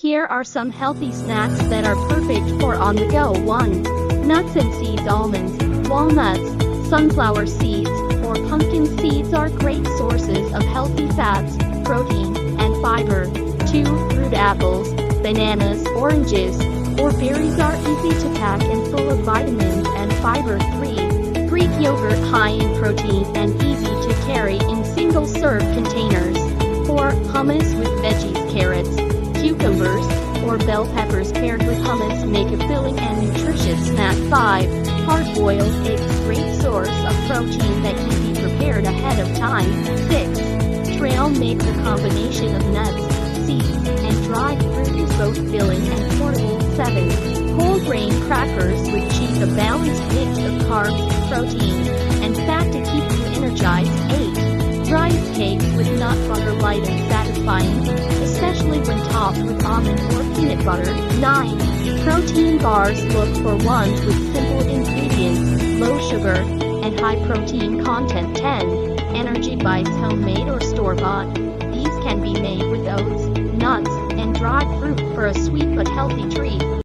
Here are some healthy snacks that are perfect for on the go. 1. Nuts and seeds. Almonds, walnuts, sunflower seeds, or pumpkin seeds are great sources of healthy fats, protein, and fiber. 2. Fruit. Apples, bananas, oranges, or berries are easy to pack and full of vitamins and fiber. 3. Greek yogurt, high in protein and easy to carry in single-serve containers. 4. Hummus with veggies, carrots, cucumbers, or bell peppers paired with hummus make a filling and nutritious snack. 5. Hard-boiled eggs, great source of protein that can be prepared ahead of time. 6. Trail makes a combination of nuts, seeds, and dried fruit is both filling and portable. 7. Whole grain crackers with cheese, a balanced mix of carbs, protein, and fat to keep you energized. 8. Dried cakes with nut butter, light and satisfying, especially when topped with almond or peanut butter. 9. Protein bars, look for ones with simple ingredients, low sugar, and high protein content. 10. Energy Bites, homemade or store-bought. These can be made with oats, nuts, and dried fruit for a sweet but healthy treat.